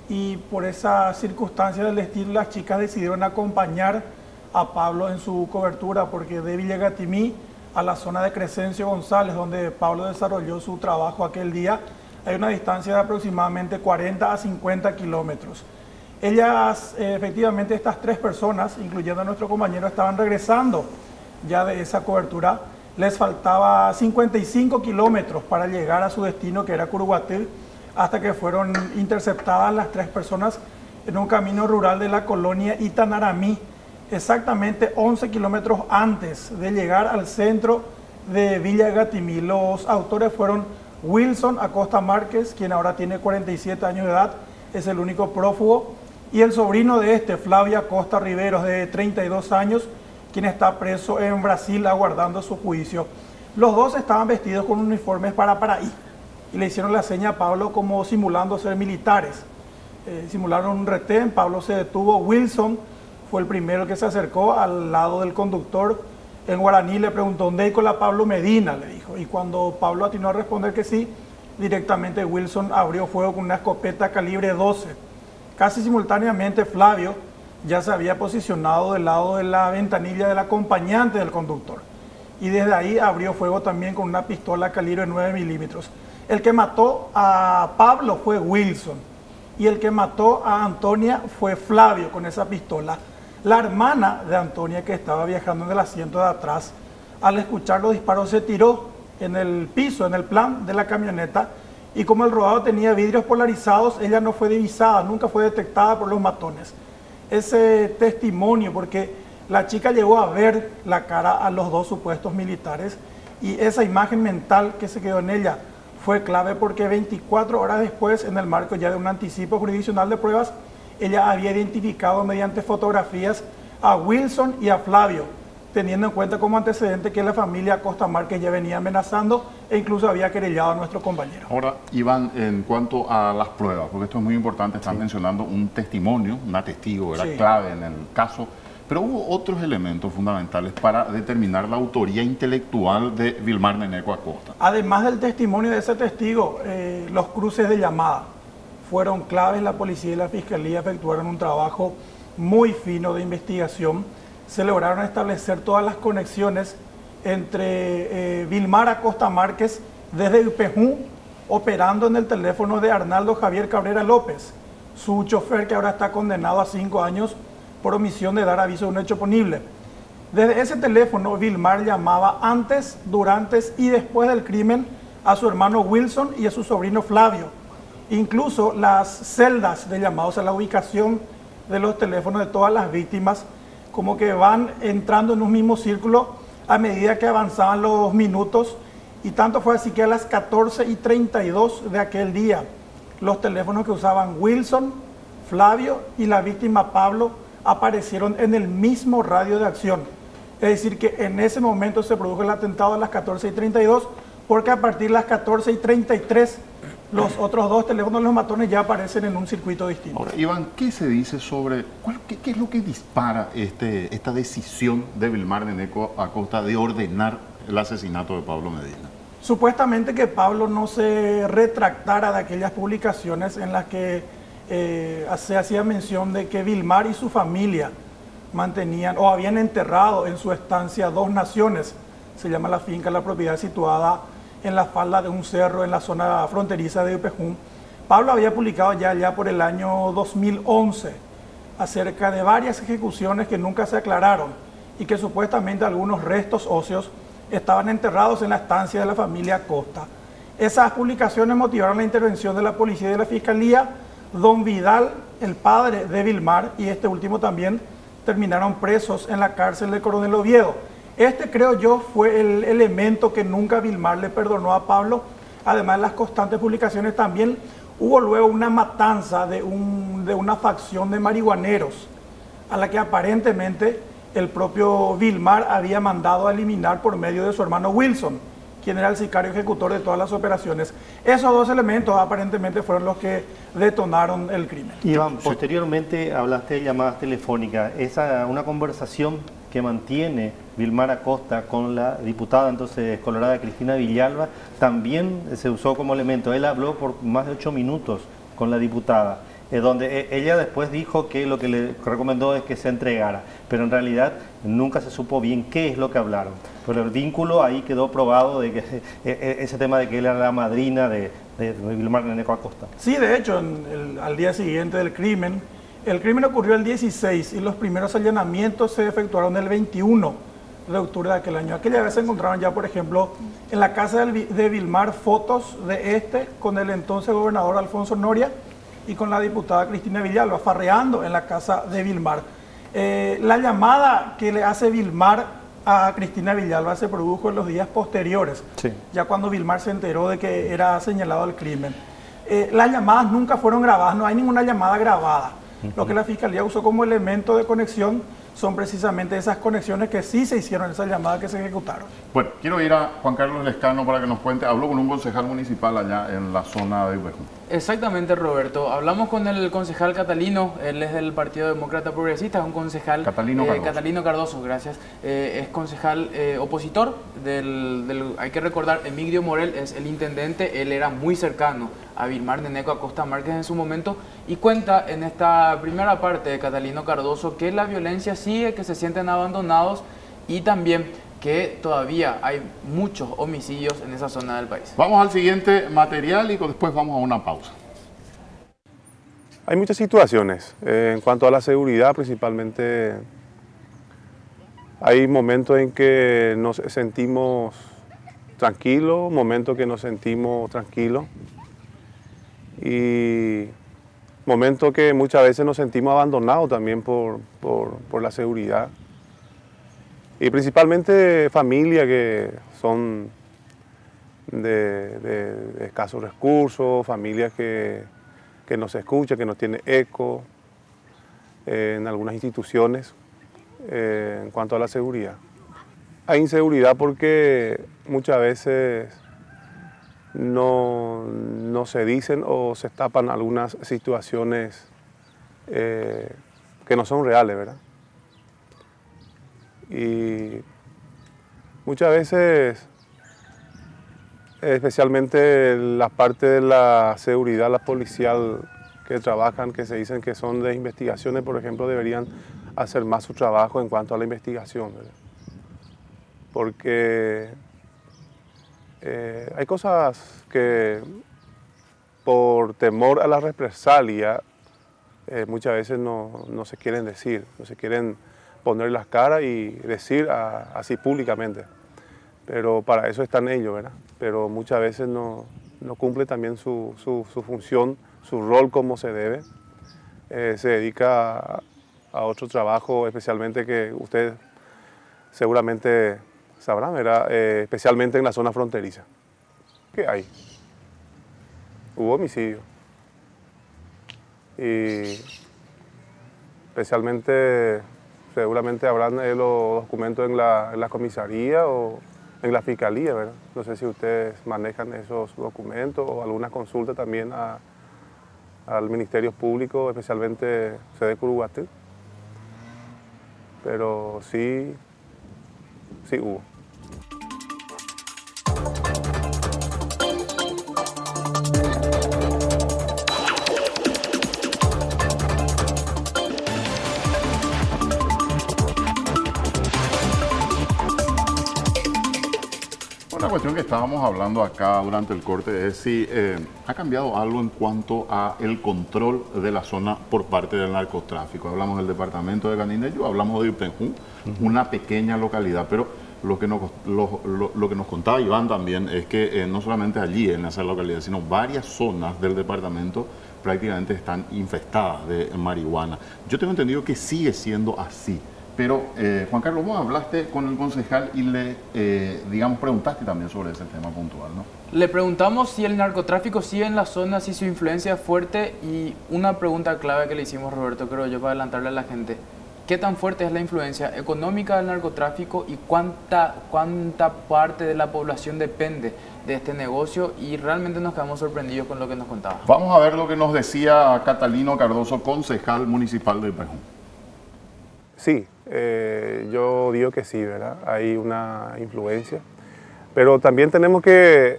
y por esa circunstancia del destino las chicas decidieron acompañar a Pablo en su cobertura, porque de Villa Gatimí a la zona de Crescencio González, donde Pablo desarrolló su trabajo aquel día, hay una distancia de aproximadamente 40 a 50 kilómetros. Ellas, efectivamente, estas tres personas, incluyendo a nuestro compañero, estaban regresando ya de esa cobertura. Les faltaba 55 kilómetros para llegar a su destino, que era Curuguaté, hasta que fueron interceptadas las tres personas en un camino rural de la colonia Itanaramí, exactamente 11 kilómetros antes de llegar al centro de Villa Gatimí. Los autores fueron Wilson Acosta Márquez, quien ahora tiene 47 años de edad, es el único prófugo, y el sobrino de este, Flavio Acosta Riveros, de 32 años, quien está preso en Brasil aguardando su juicio. Los dos estaban vestidos con uniformes para Paraí y le hicieron la seña a Pablo como simulando ser militares. Simularon un retén, Pablo se detuvo, Wilson fue el primero que se acercó al lado del conductor. En guaraní le preguntó, ¿dónde hay con la Pablo Medina?, le dijo. Y cuando Pablo atinó a responder que sí, directamente Wilson abrió fuego con una escopeta calibre 12. Casi simultáneamente Flavio ya se había posicionado del lado de la ventanilla del acompañante del conductor. Y desde ahí abrió fuego también con una pistola calibre 9 milímetros. El que mató a Pablo fue Wilson y el que mató a Antonia fue Flavio con esa pistola. La hermana de Antonia, que estaba viajando en el asiento de atrás, al escuchar los disparos se tiró en el piso, en el plan de la camioneta, y como el rodado tenía vidrios polarizados, ella no fue divisada, nunca fue detectada por los matones. Ese testimonio, porque la chica llegó a ver la cara a los dos supuestos militares, y esa imagen mental que se quedó en ella fue clave, porque 24 horas después, en el marco ya de un anticipo jurisdiccional de pruebas, ella había identificado mediante fotografías a Wilson y a Flavio, teniendo en cuenta como antecedente que la familia Acosta Márquez ya venía amenazando e incluso había querellado a nuestro compañero. Ahora, Iván, en cuanto a las pruebas, porque esto es muy importante, están mencionando un testimonio, una testigo, era clave en el caso, pero hubo otros elementos fundamentales para determinar la autoría intelectual de Vilmar Neneco Acosta. Además del testimonio de ese testigo, los cruces de llamada fueron claves. La policía y la fiscalía efectuaron un trabajo muy fino de investigación. Se lograron establecer todas las conexiones entre Vilmar Acosta Márquez desde Upejú, operando en el teléfono de Arnaldo Javier Cabrera López, su chofer, que ahora está condenado a 5 años por omisión de dar aviso de un hecho punible. Desde ese teléfono, Vilmar llamaba antes, durante y después del crimen a su hermano Wilson y a su sobrino Flavio. Incluso las celdas de llamados, a la ubicación de los teléfonos de todas las víctimas, como que van entrando en un mismo círculo a medida que avanzaban los minutos, y tanto fue así que a las 14:32 de aquel día, los teléfonos que usaban Wilson, Flavio y la víctima Pablo aparecieron en el mismo radio de acción. Es decir, que en ese momento se produjo el atentado a las 14:32, porque a partir de las 14:33 los otros dos teléfonos de los matones ya aparecen en un circuito distinto. Ahora, Iván, ¿qué se dice sobre qué es lo que dispara esta decisión de Vilmar Neneco Acosta de ordenar el asesinato de Pablo Medina? Supuestamente que Pablo no se retractara de aquellas publicaciones en las que se hacía mención de que Vilmar y su familia mantenían o habían enterrado en su estancia 2 naciones, se llama la finca, la propiedad situada en la falda de un cerro en la zona fronteriza de Upejún. Pablo había publicado ya por el año 2011 acerca de varias ejecuciones que nunca se aclararon y que supuestamente algunos restos óseos estaban enterrados en la estancia de la familia Acosta. Esas publicaciones motivaron la intervención de la policía y de la fiscalía. Don Vidal, el padre de Vilmar, y este último también, terminaron presos en la cárcel de Coronel Oviedo. Este, creo yo, fue el elemento que nunca Vilmar le perdonó a Pablo. Además de las constantes publicaciones, también hubo luego una matanza de una facción de marihuaneros a la que aparentemente el propio Vilmar había mandado a eliminar por medio de su hermano Wilson, quien era el sicario ejecutor de todas las operaciones. Esos dos elementos aparentemente fueron los que detonaron el crimen. Iván, posteriormente hablaste de llamadas telefónicas. Una conversación que mantiene Vilmar Acosta con la diputada entonces colorada Cristina Villalba también se usó como elemento. Él habló por más de 8 minutos con la diputada, donde ella después dijo que lo que le recomendó es que se entregara, pero en realidad nunca se supo bien qué es lo que hablaron. Pero el vínculo ahí quedó probado de que ese tema de que él era la madrina de Vilmar Neneco Acosta. Sí, de hecho, al día siguiente del crimen, el crimen ocurrió el 16 y los primeros allanamientos se efectuaron el 21 de octubre de aquel año. Aquella vez se encontraron ya, por ejemplo, en la casa de Vilmar fotos de con el entonces gobernador Alfonso Noria y con la diputada Cristina Villalba, farreando en la casa de Vilmar. La llamada que le hace Vilmar a Cristina Villalba se produjo en los días posteriores, sí, ya cuando Vilmar se enteró de que era señalado el crimen. Las llamadas nunca fueron grabadas, no hay ninguna llamada grabada. Lo que la Fiscalía usó como elemento de conexión son precisamente esas conexiones que sí se hicieron, esas llamadas que se ejecutaron. Bueno, quiero ir a Juan Carlos Lescano para que nos cuente. Habló con un concejal municipal allá en la zona de Upejún. Exactamente, Roberto. Hablamos con el concejal Catalino, él es del Partido Demócrata Progresista, es un concejal... Catalino Cardoso, gracias. Es concejal opositor hay que recordar, Emigdio Morel es el intendente, él era muy cercano a Vilmar Neneco Acosta Márquez en su momento y cuenta en esta primera parte de Catalino Cardoso que la violencia sigue, que se sienten abandonados y también que todavía hay muchos homicidios en esa zona del país. Vamos al siguiente material y después vamos a una pausa. Hay muchas situaciones. En cuanto a la seguridad, principalmente, hay momentos en que nos sentimos tranquilos, momentos que nos sentimos tranquilos y momentos que muchas veces nos sentimos abandonados también por la seguridad. Y principalmente familias que son de escasos recursos, familias que no se escuchan, que no tienen eco en algunas instituciones en cuanto a la seguridad. Hay inseguridad porque muchas veces no se dicen o se tapan algunas situaciones que no son reales, ¿verdad? Y muchas veces, especialmente la parte de la seguridad, la policial que trabajan, que se dicen que son de investigaciones, por ejemplo, deberían hacer más su trabajo en cuanto a la investigación, ¿verdad? Porque hay cosas que por temor a la represalia muchas veces no se quieren decir, no se quieren poner las caras y decir así públicamente. Pero para eso están ellos, ¿verdad? Pero muchas veces no cumple también su función, su rol como se debe. Se dedica a otro trabajo, especialmente que ustedes seguramente sabrán, ¿verdad? Especialmente en la zona fronteriza. ¿Qué hay? Hubo homicidio. Y especialmente seguramente habrán los documentos en la comisaría o en la Fiscalía, ¿verdad? No sé si ustedes manejan esos documentos o alguna consulta también al Ministerio Público, especialmente sede Curuguaty. Pero sí hubo. Una cuestión que estábamos hablando acá durante el corte es si ha cambiado algo en cuanto a el control de la zona por parte del narcotráfico. Hablamos del departamento de Canindeyú, hablamos de Ipenjú, una pequeña localidad, pero lo que nos contaba Iván también es que no solamente allí en esa localidad, sino varias zonas del departamento prácticamente están infestadas de marihuana. Yo tengo entendido que sigue siendo así. Pero, Juan Carlos, vos hablaste con el concejal y le, preguntaste también sobre ese tema puntual, ¿no? Le preguntamos si el narcotráfico sigue en la zona, si su influencia es fuerte, y una pregunta clave que le hicimos, Roberto, creo yo, para adelantarle a la gente. ¿Qué tan fuerte es la influencia económica del narcotráfico y cuánta parte de la población depende de este negocio? Y realmente nos quedamos sorprendidos con lo que nos contaba. Vamos a ver lo que nos decía Catalino Cardoso, concejal municipal de Ipenjú. Sí, yo digo que sí, ¿verdad? Hay una influencia, pero también tenemos que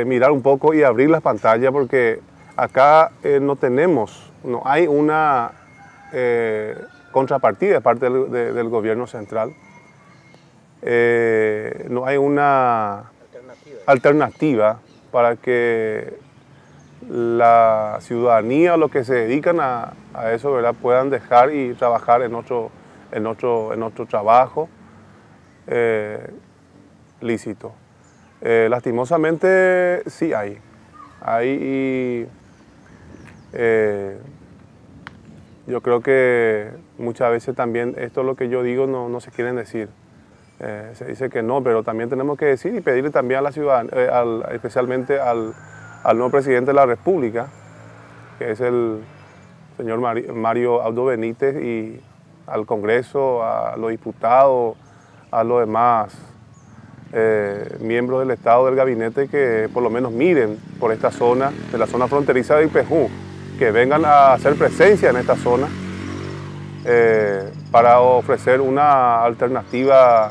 mirar un poco y abrir las pantallas porque acá no hay una contrapartida de parte del gobierno central, no hay una alternativa para que la ciudadanía o los que se dedican a eso, ¿verdad?, puedan dejar y trabajar en otro trabajo lícito. Lastimosamente sí hay yo creo que muchas veces también esto es lo que yo digo no se quieren decir. Se dice que no, pero también tenemos que decir y pedirle también a la ciudadanía, especialmente al nuevo presidente de la República, que es el señor Mario Abdo Benítez, y al Congreso, a los diputados, a los demás miembros del Estado, del gabinete, que por lo menos miren por esta zona, de la zona fronteriza de Ipenjú, que vengan a hacer presencia en esta zona para ofrecer una alternativa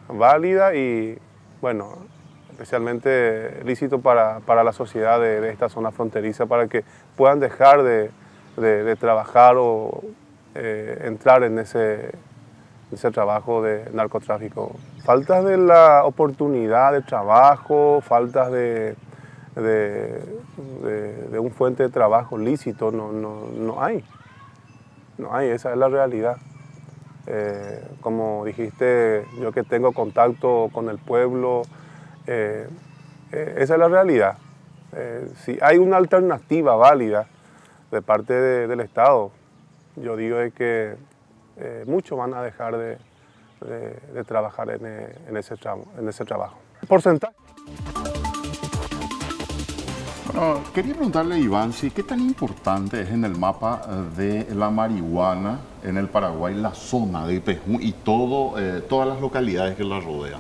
válida y, bueno, especialmente lícito para la sociedad de esta zona fronteriza, para que puedan dejar de trabajar o entrar en ese trabajo de narcotráfico. Faltas de la oportunidad de trabajo, faltas de un fuente de trabajo lícito, no hay. No hay, esa es la realidad. Como dijiste, yo que tengo contacto con el pueblo, esa es la realidad. Si hay una alternativa válida de parte del Estado, yo digo es que muchos van a dejar de trabajar en ese trabajo. Porcentaje. Bueno, quería preguntarle a Iván, ¿qué tan importante es en el mapa de la marihuana en el Paraguay la zona de Ipenjú y todas las localidades que la rodean?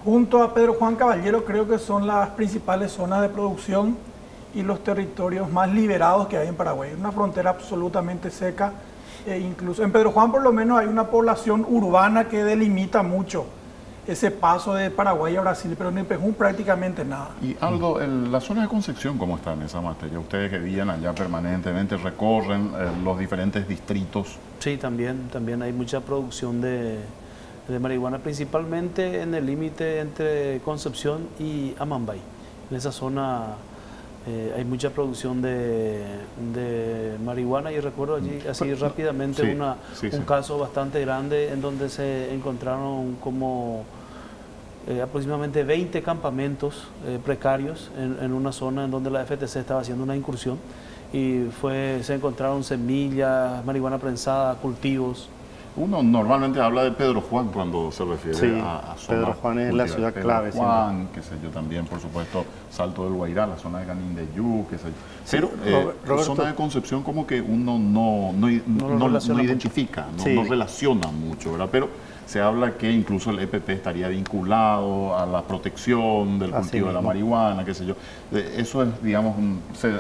Junto a Pedro Juan Caballero creo que son las principales zonas de producción y los territorios más liberados que hay en Paraguay. Una frontera absolutamente seca, incluso en Pedro Juan por lo menos hay una población urbana que delimita mucho ese paso de Paraguay a Brasil, pero en Ipenjú prácticamente nada. Y Aldo, la zona de Concepción, ¿cómo está en esa materia? Ustedes que viven allá permanentemente, recorren los diferentes distritos. Sí, también hay mucha producción de marihuana, principalmente en el límite entre Concepción y Amambay. En esa zona hay mucha producción de marihuana y recuerdo allí así rápidamente un caso bastante grande en donde se encontraron como aproximadamente 20 campamentos precarios en una zona en donde la FTC estaba haciendo una incursión y se encontraron semillas, marihuana prensada, cultivos. Uno normalmente habla de Pedro Juan cuando se refiere a zona. Pedro Juan es la ciudad clave. Pedro Juan, qué sé yo, también, por supuesto, Salto del Guairá, la zona de Canindeyú, qué sé yo. Pero Roberto, zona de Concepción como que uno no identifica, no relaciona mucho, ¿verdad? Pero se habla que incluso el EPP estaría vinculado a la protección del cultivo de la marihuana, qué sé yo. Eso es, digamos,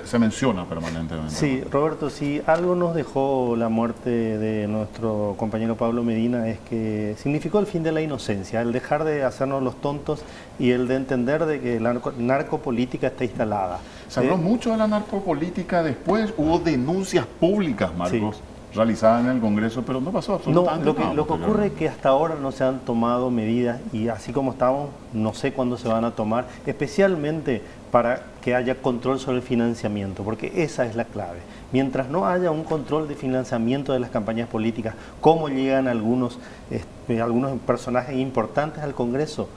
se menciona permanentemente. Sí, Roberto, si algo nos dejó la muerte de nuestro compañero Pablo Medina es que significó el fin de la inocencia, el dejar de hacernos los tontos y el de entender de que la narcopolítica está instalada. Se habló mucho de la narcopolítica después, hubo denuncias públicas, Marcos. Sí. Realizada en el Congreso, pero no pasó absolutamente nada. Lo que ocurre es que hasta ahora no se han tomado medidas y así como estamos, no sé cuándo se van a tomar, especialmente para que haya control sobre el financiamiento, porque esa es la clave. Mientras no haya un control de financiamiento de las campañas políticas, cómo llegan algunos personajes importantes al Congreso,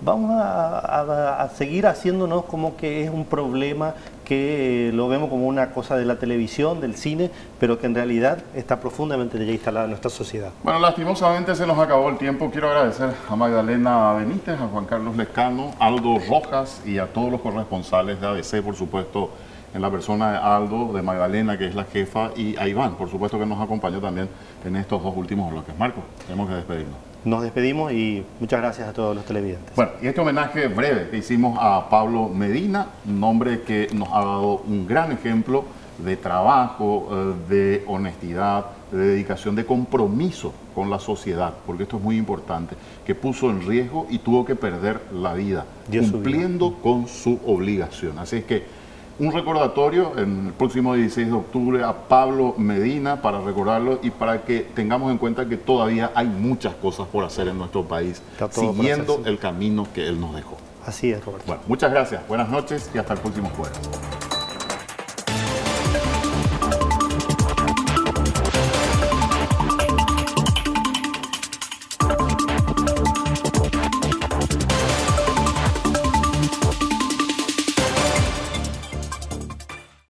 vamos a seguir haciéndonos como que es un problema que lo vemos como una cosa de la televisión, del cine, pero que en realidad está profundamente ya instalada en nuestra sociedad. Bueno, lastimosamente se nos acabó el tiempo. Quiero agradecer a Magdalena Benítez, a Juan Carlos Lescano, Aldo Rojas y a todos los corresponsales de ABC, por supuesto, en la persona de Aldo, de Magdalena, que es la jefa, y a Iván, por supuesto, que nos acompañó también en estos dos últimos bloques. Marco, tenemos que despedirnos. Nos despedimos y muchas gracias a todos los televidentes. Bueno, y este homenaje breve que hicimos a Pablo Medina, un hombre que nos ha dado un gran ejemplo de trabajo, de honestidad, de dedicación, de compromiso con la sociedad, porque esto es muy importante, que puso en riesgo y tuvo que perder la vida, cumpliendo con su obligación. Así es que un recordatorio en el próximo 16 de octubre a Pablo Medina para recordarlo y para que tengamos en cuenta que todavía hay muchas cosas por hacer en nuestro país, siguiendo el camino que él nos dejó. Así es, Roberto. Bueno, muchas gracias, buenas noches y hasta el próximo jueves.